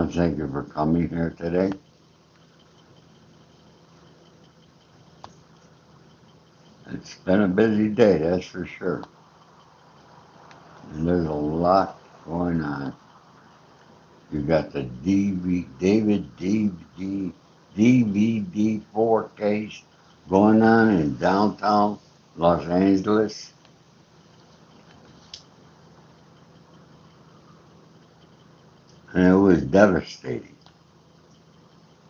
want to thank you for coming here today. It's been a busy day, that's for sure. And there's a lot going on. You got the David DVD 4 case going on in downtown Los Angeles. And it was devastating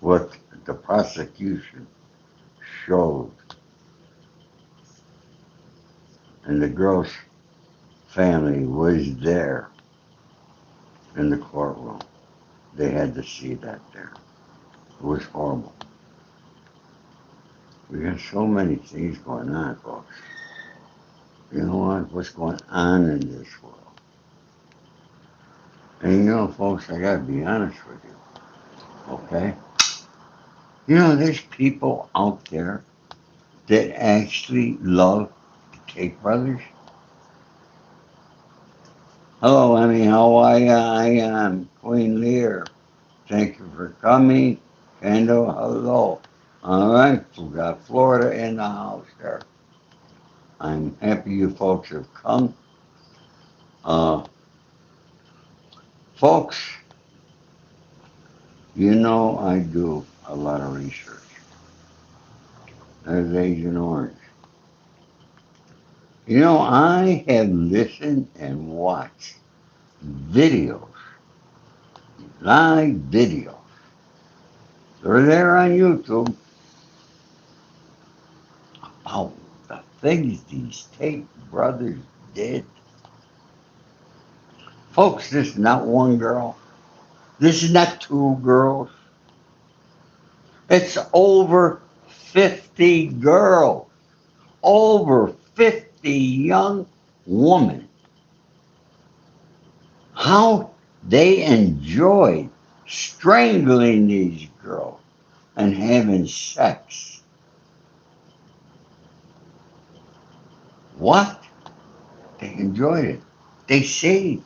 what the prosecution showed. And the girl's family was there in the courtroom. They had to see that there. It was horrible. We got so many things going on, folks. You know what? What's going on in this world? And you know, folks, I gotta be honest with you, okay? You know, there's people out there that actually love the Tate brothers. Hello, Emmy, how are you? I am Queen Lear. Thank you for coming. Kendall, hello. All right, we got Florida in the house there. I'm happy you folks have come. Uh, Folks, you know I do a lot of research. There's Agent Orange. You know, I have listened and watched videos, live videos. They're there on YouTube about the things these Tate brothers did. Folks, this is not one girl. This is not two girls. It's over 50 girls. Over 50 young women. How they enjoyed strangling these girls and having sex. What? They enjoyed it. They say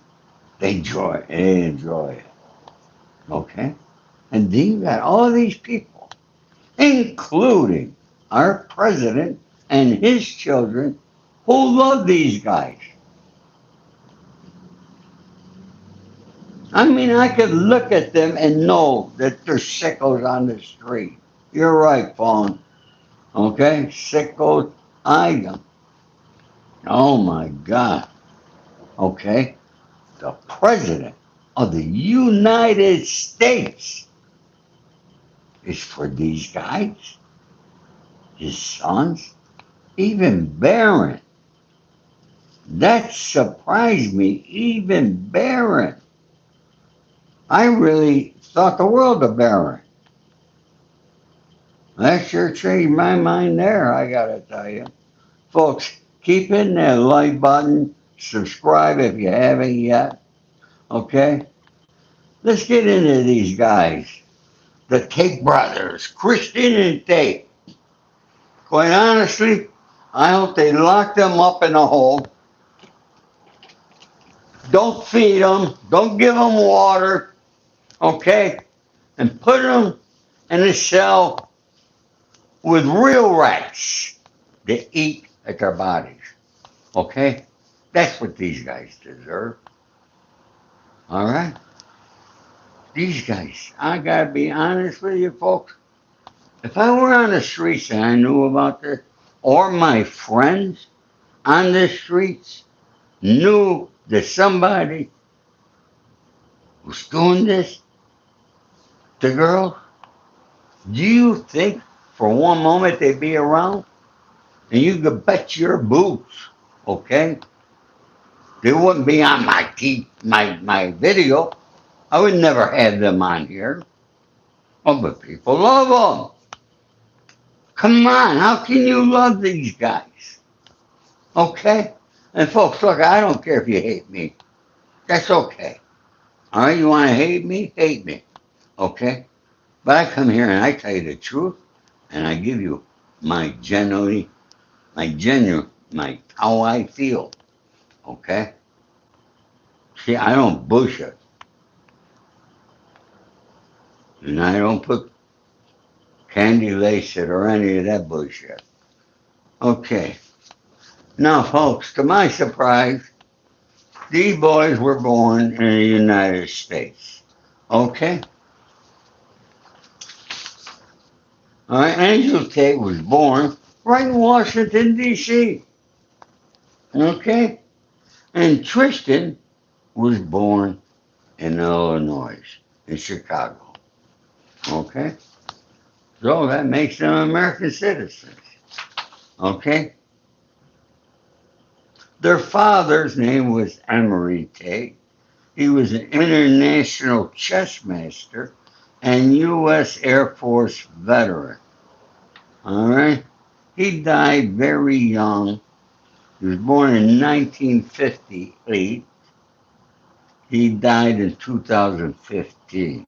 they enjoy it. Okay? And then you got all these people, including our president and his children, who love these guys. I mean, I could look at them and know that they're sickos on the street. You're right, Fawn. Okay? Sickos. I. Oh my God. Okay? The president of the United States is for these guys, his sons, even Barron. That surprised me, even Barron. I really thought the world of Barron. That sure changed my mind there, I gotta tell you. Folks, keep hitting that like button, subscribe if you haven't yet, okay? Let's get into these guys. The Tate brothers, Christian and Tate. Quite honestly, I hope they lock them up in a hole. Don't feed them, don't give them water, okay? And put them in a cell with real rats that eat at their bodies. Okay? That's what these guys deserve. All right? These guys, I gotta be honest with you folks. If I were on the streets and I knew about this, or my friends on the streets knew that somebody was doing this to girls, do you think for one moment they'd be around? And you could bet your boots, okay? They wouldn't be on my video. I would never have them on here. Oh, but people love them. Come on, how can you love these guys? Okay? And folks, look, I don't care if you hate me. That's okay. All right, you want to hate me? Hate me. Okay? But I come here and I tell you the truth, and I give you my how I feel. Okay? See, I don't bullshit. And I don't put candy lace it or any of that bullshit. Okay. Now, folks, to my surprise, these boys were born in the United States. Okay? Angel Tate was born right in Washington, D.C. Okay? And Tristan was born in Illinois, in Chicago. Okay? So that makes them American citizens. Okay? Their father's name was Emery Tate. He was an international chess master and U.S. Air Force veteran. All right? He died very young. He was born in 1958. He died in 2015.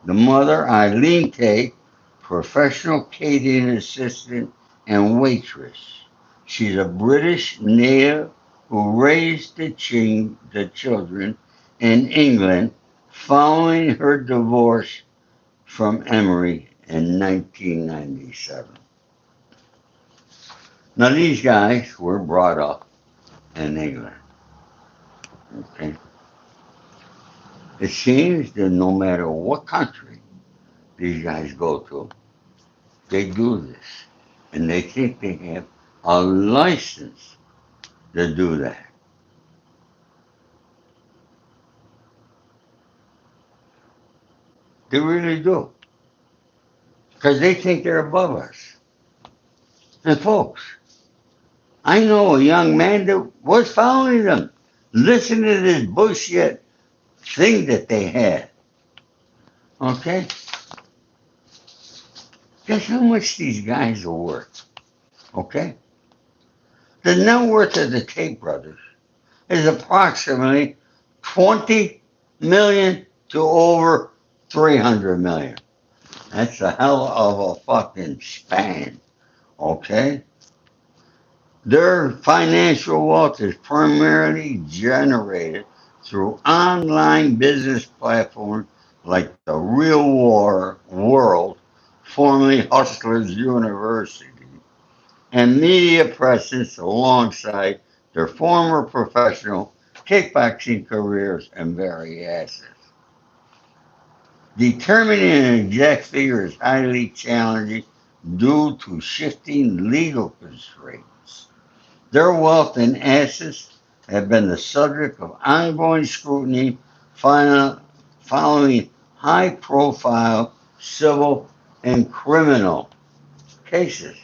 The mother, Eileen Tate, professional catering assistant and waitress. She's a British native who raised the children in England following her divorce from Emery in 1997. Now, these guys were brought up in England. Okay? It seems that no matter what country these guys go to, they do this. And they think they have a license to do that. They really do. Because they think they're above us. And folks, I know a young man that was following them. Listen to this bullshit thing that they had. Okay? Guess how much these guys are worth? Okay? The net worth of the Tate brothers is approximately 20 million to over 300 million. That's a hell of a fucking span. Okay? Their financial wealth is primarily generated through online business platforms like the Real World, formerly Hustlers University, and media presence alongside their former professional kickboxing careers and various assets. Determining an exact figure is highly challenging due to shifting legal constraints. Their wealth and assets have been the subject of ongoing scrutiny following high profile civil and criminal cases.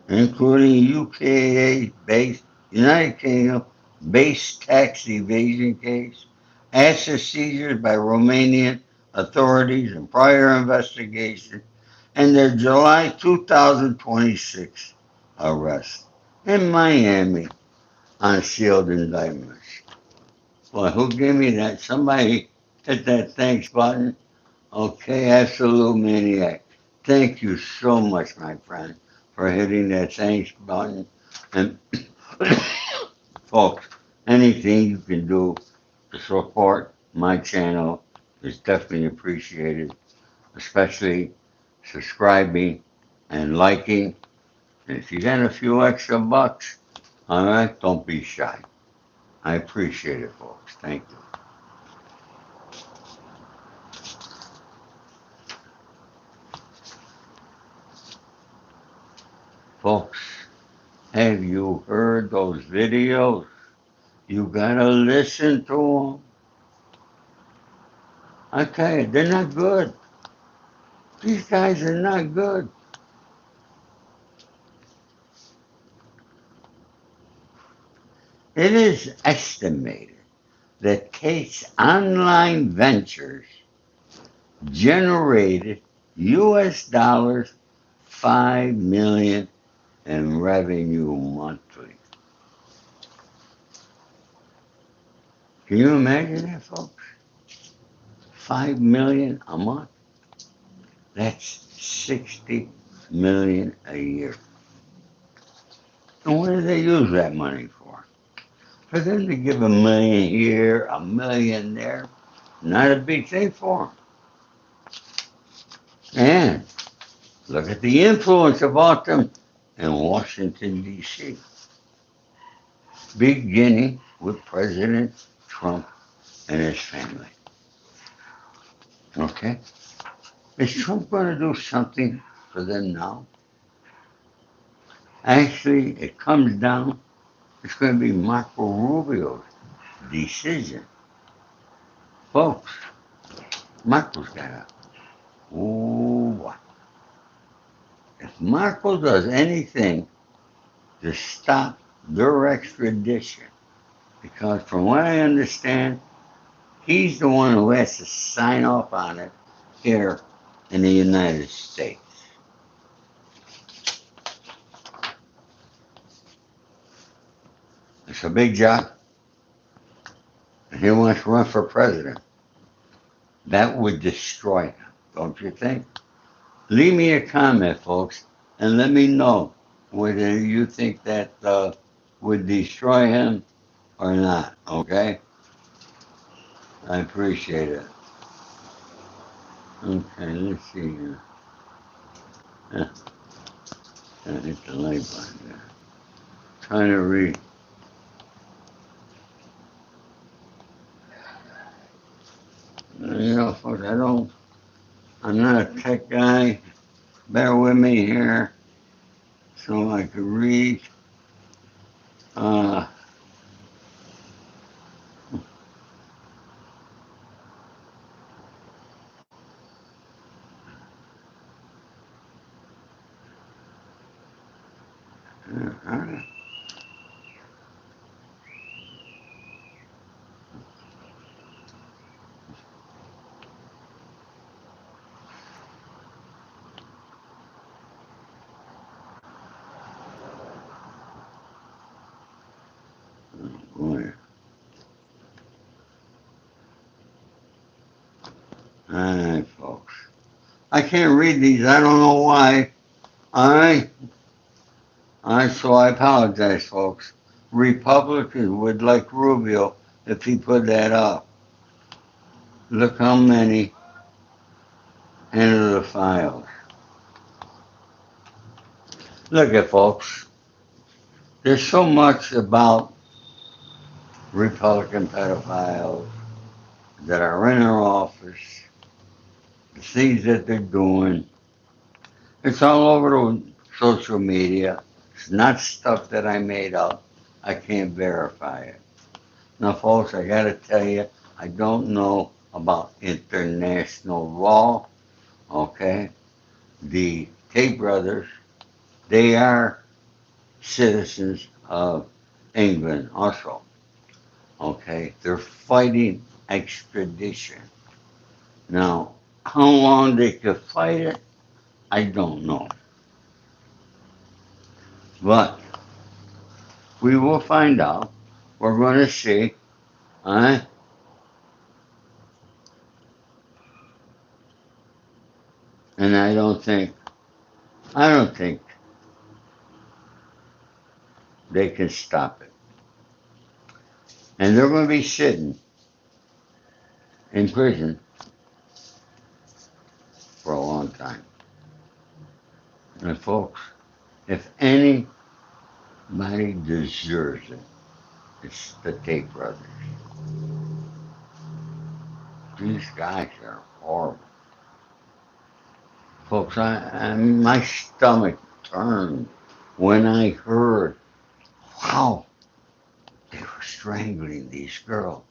Including UK-based, United Kingdom-based tax evasion case, asset seizures by Romanian authorities in prior investigation, and their July 2026 arrest in Miami on sealed indictments. Well, who gave me that? Somebody hit that thanks button. Okay, absolute maniac. Thank you so much, my friend, for hitting that thanks button. And folks, anything you can do to support my channel is definitely appreciated, especially subscribing and liking. And if you got a few extra bucks, all right, don't be shy. I appreciate it, folks. Thank you. Folks, have you heard those videos? You gotta listen to them. I tell you, they're not good. These guys are not good. It is estimated that Tate's online ventures generated US dollars 5 million in revenue monthly. Can you imagine that, folks? 5 million a month? That's 60 million a year. And what do they use that money for? For them to give $1 million here, $1 million there, not a big thing for them. And look at the influence about them in Washington, D.C., beginning with President Trump and his family. Okay? Is Trump going to do something for them now? Actually, it comes down, it's going to be Marco Rubio's decision. Folks, Marco's got a, ooh, if Marco does anything to stop their extradition, because from what I understand, he's the one who has to sign off on it here in the United States. It's a big job. And he wants to run for president. That would destroy him, don't you think? Leave me a comment, folks, and let me know whether you think that would destroy him or not, okay? I appreciate it. Okay, let's see here. Hit the like button there. Trying to read. You know, folks, I'm not a tech guy. Bear with me here so I can read. Uh, boy. All right, folks. I can't read these. I don't know why. So I apologize, folks. Republicans would like Rubio if he put that up. Look how many enter the files. Look at, folks. There's so much about Republican pedophiles that are in our office, the things that they're doing. It's all over the social media. It's not stuff that I made up. I can't verify it. Now, folks, I got to tell you, I don't know about international law, okay? The Tate brothers, they are citizens of England also, okay? They're fighting extradition. Now, how long they could fight it, I don't know. But we will find out. We're going to see. And I don't think they can stop it. And they're going to be sitting in prison for a long time. And folks, if anybody deserves it, it's the Tate brothers. These guys are horrible. Folks, my stomach turned when I heard how they were strangling these girls,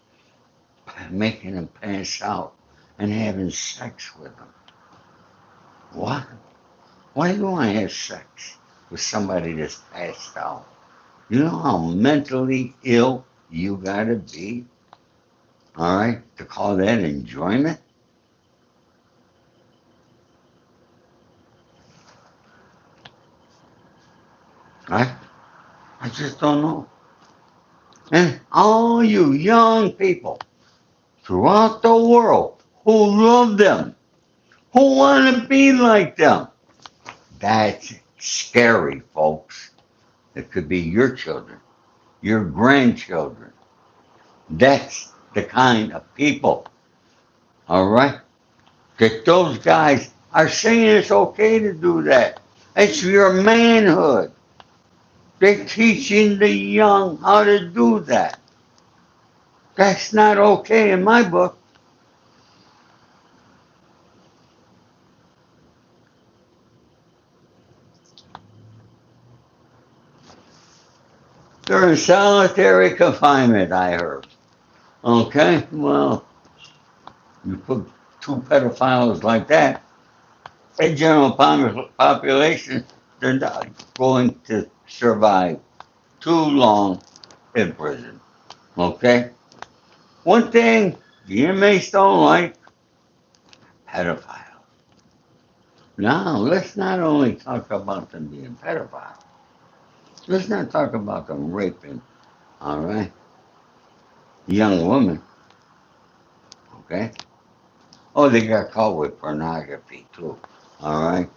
making them pass out, and having sex with them. What? Why do I have sex with somebody that's passed out? You know how mentally ill you gotta be, all right, to call that enjoyment? I just don't know. And all you young people throughout the world who love them, who want to be like them, that's scary, folks. It could be your children. your grandchildren. That's the kind of people, all right, that those guys are saying it's okay to do that. It's your manhood. They're teaching the young how to do that. That's not okay in my book. They're in solitary confinement, I heard. Okay, well, you put two pedophiles like that, the general population, they're not going to survive too long in prison. Okay? One thing the inmates don't like, pedophiles. Now, let's not only talk about them being pedophiles. Let's not talk about them raping, all right, young women, okay? Oh, they got caught with pornography too, all right?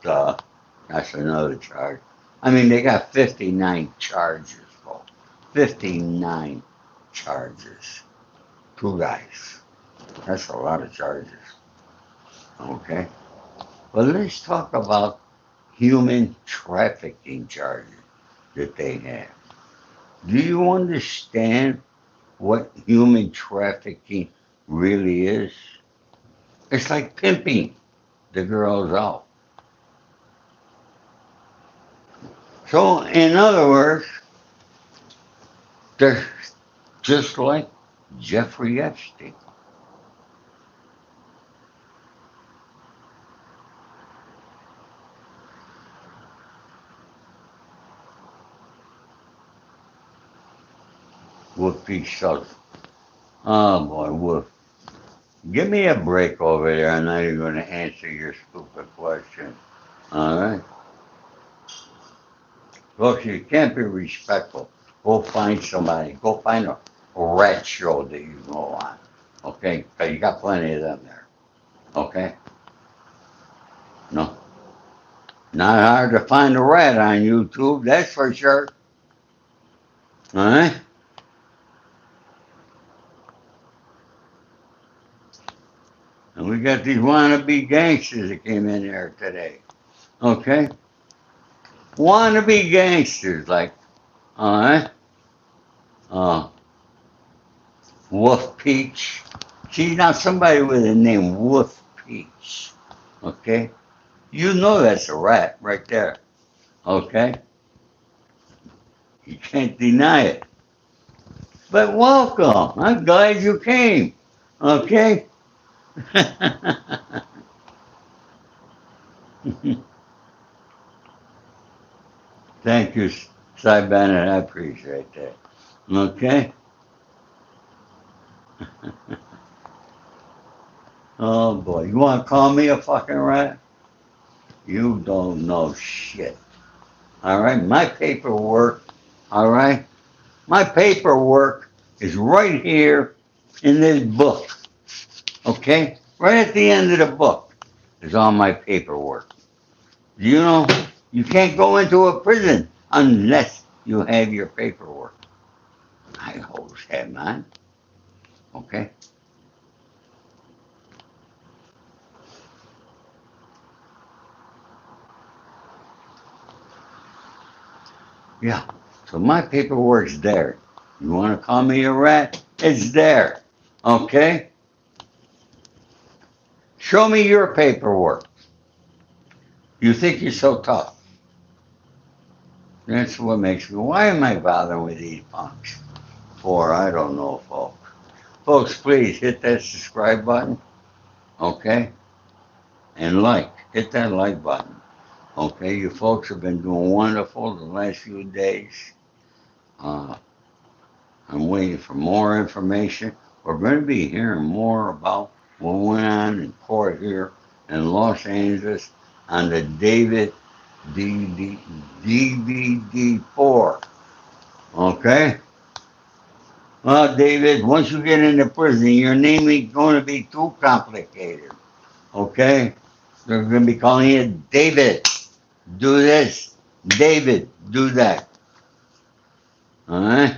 That's another charge. I mean, they got 59 charges, folks. 59 charges. Two guys. That's a lot of charges, okay? But let's talk about human trafficking charges that they have. Do you understand what human trafficking really is? It's like pimping the girls out. So, in other words, they're just like Jeffrey Epstein. Whoopi Suggs. Oh boy, Whoop. Give me a break over there. I'm not even going to answer your stupid question. All right? Look, you can't be respectful. Go find somebody. Go find a rat show that you go on. Okay? Because you got plenty of them there. Okay? No. Not hard to find a rat on YouTube, that's for sure. All right? And we got these wannabe gangsters that came in there today. Okay? Wannabe gangsters, like, all right? Uh, Wolf Peach. See, now somebody with the name Wolf Peach. Okay? You know that's a rat right there. Okay? You can't deny it. But welcome. I'm glad you came. Okay? Thank you, Cy Bennett. I appreciate that. Okay? Oh boy. You want to call me a fucking rat? You don't know shit. All right? My paperwork, all right? My paperwork is right here in this book. Okay? Right at the end of the book is all my paperwork. You know, you can't go into a prison unless you have your paperwork. I always have mine. Okay? Yeah. So my paperwork's there. You want to call me a rat? It's there. Okay? Show me your paperwork. You think you're so tough. That's what makes me. Why am I bothering with these punks? For, I don't know, folks. Folks, please hit that subscribe button. Okay? And like. Hit that like button. Okay? You folks have been doing wonderful the last few days. Uh, I'm waiting for more information. We're going to be hearing more about what went on in court here in Los Angeles on the David DVD4. Okay? Well, David, once you get into prison, your name ain't going to be too complicated. Okay? They're going to be calling you David. Do this. David, do that. All right?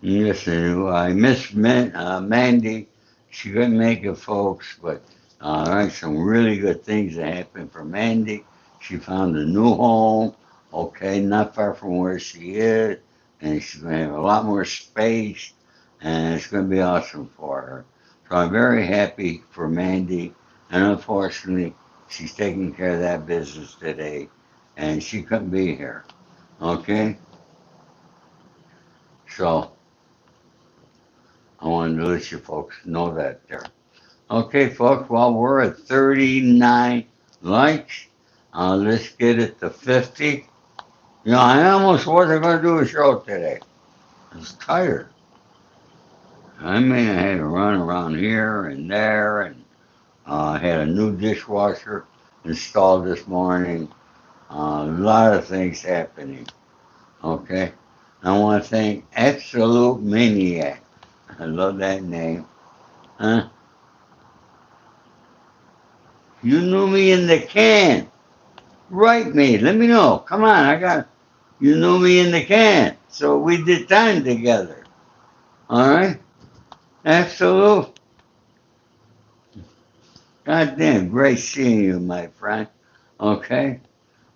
Listen, I miss Mandy. She couldn't make it, folks, but all right, some really good things that happened for Mandy. She found a new home, okay, not far from where she is, and she's going to have a lot more space, and it's going to be awesome for her. So I'm very happy for Mandy, and unfortunately, she's taking care of that business today, and she couldn't be here, okay? So I wanted to let you folks know that there. Okay, folks, well, we're at 39 likes. Let's get it to 50. You know, I almost wasn't going to do a show today. I was tired. I mean, I had to run around here and there, and I had a new dishwasher installed this morning. A lot of things happening. Okay. I want to thank Absolute Maniac. I love that name. Huh? You knew me in the can. Write me. Let me know. Come on. You knew me in the can. So we did time together. All right? Absolute. Goddamn. Great seeing you, my friend. Okay?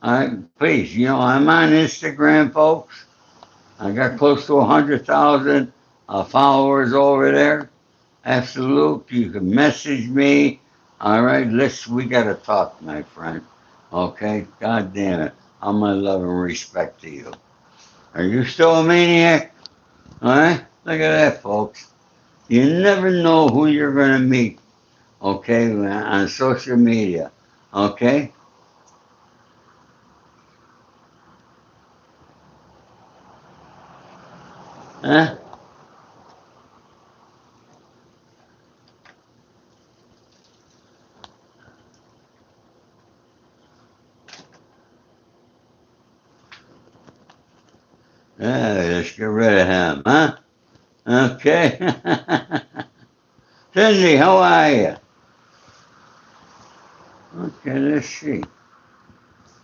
All right. Please, I'm on Instagram, folks. I got close to 100,000 followers over there. Absolute. You can message me. All right? We got to talk, my friend. Okay? God damn it. All my love and respect to you. Are you still a maniac? All right? Look at that, folks. You never know who you're going to meet, okay, on social media. Okay? Huh? Yeah, let's get rid of him, huh? Okay. Cindy, how are you? Okay, let's see.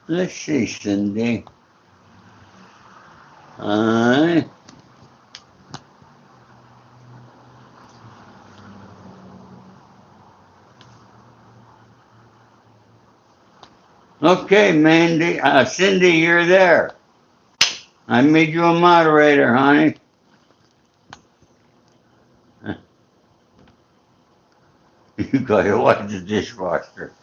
Let's see, Cindy. All right. Okay, Mandy. Cindy, you're there. I made you a moderator, honey. You gotta watch the dishwasher.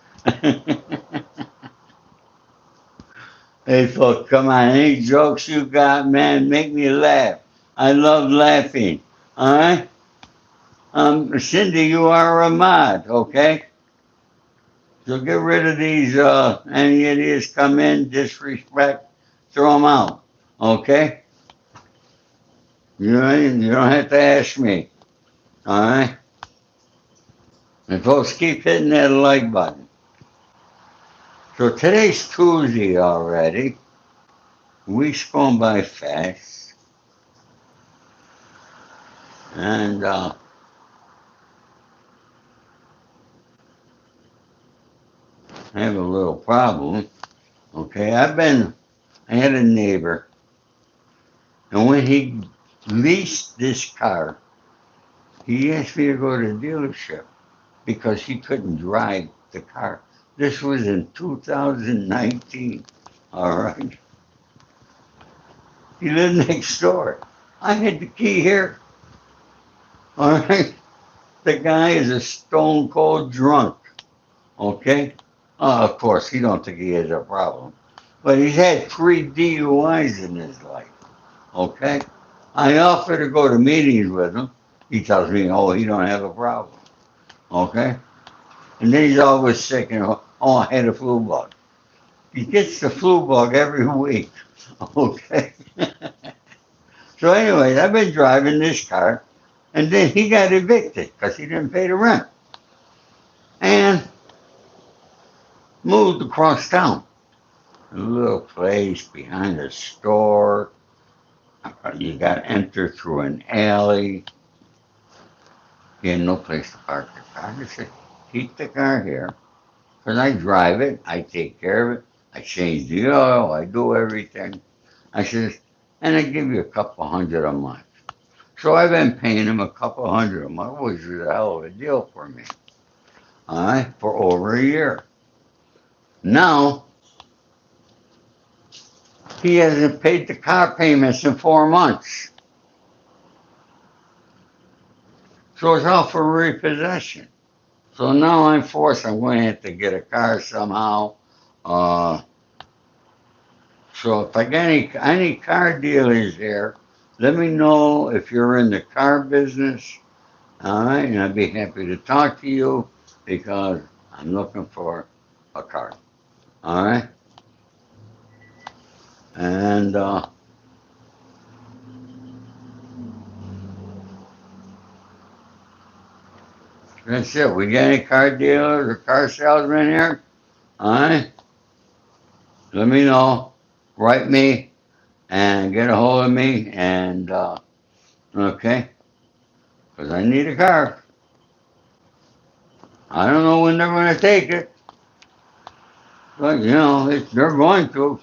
Hey, folks, come on. Any jokes you got, man, make me laugh. I love laughing. All right? Cindy, you are a mod, okay? So get rid of these, any idiots come in, disrespect, throw them out, okay? You don't have to ask me, all right? And folks, keep hitting that like button. So today's Tuesday already. Week's going by fast. And I have a little problem. Okay, I had a neighbor, and when he leased this car, he asked me to go to the dealership because he couldn't drive the car. This was in 2019. All right. He lived next door. I had the key here. All right. The guy is a stone cold drunk. Okay. Of course, he don't think he has a problem, but he's had 3 DUIs in his life. Okay. I offer to go to meetings with him. He tells me, oh, he don't have a problem. Okay. And then he's always sick and, oh, I had a flu bug. He gets the flu bug every week. Okay. So anyways, I've been driving this car, and then he got evicted because he didn't pay the rent. And moved across town. A little place behind a store. You got to enter through an alley. He had no place to park the car. I said, keep the car here. Because I drive it, I take care of it, I change the oil, I do everything. I said, and I give you a couple hundred a month. So I've been paying him a couple hundred a month, which is a hell of a deal for me. All right, for over a year. Now he hasn't paid the car payments in 4 months, so it's out for repossession. So now I'm forced. I'm going to have to get a car somehow. Uh, so if I got any car dealers here, let me know if you're in the car business. All right, and I'd be happy to talk to you because I'm looking for a car. All right, and that's it. We got any car dealers or car salesmen here? All right, let me know. Write me and get a hold of me, and okay, because I need a car. I don't know when they're going to take it, but they're going to.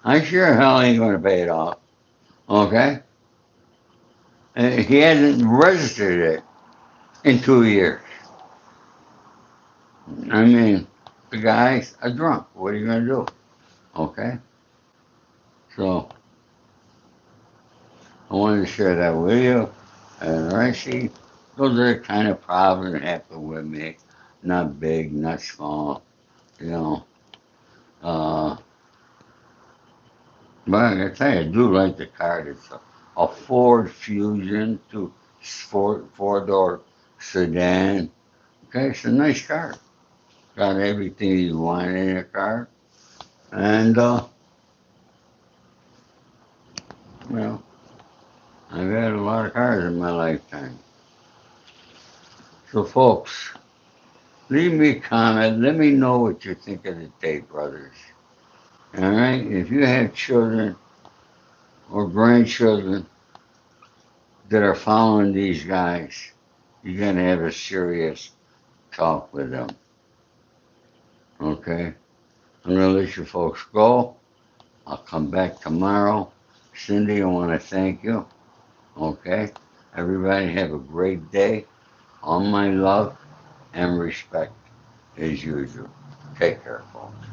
I sure hell ain't going to pay it off. Okay, and he hasn't registered it in 2 years. I mean, the guy's a drunk. What are you going to do? Okay, so I wanted to share that with you. And I see those are the kind of problems that happen with me. Not big, not small, you know. Uh, but I gotta tell you, I do like the car. It's a Ford Fusion, four-door sedan. Okay, it's a nice car. Got everything you want in a car. And, well, I've had a lot of cars in my lifetime. So, folks, leave me a comment. Let me know what you think of the Tate brothers. All right? If you have children or grandchildren that are following these guys, you're going to have a serious talk with them. Okay? I'm going to let you folks go. I'll come back tomorrow. Cindy, I want to thank you. Okay? Everybody have a great day. All my love and respect as usual. Take care, folks.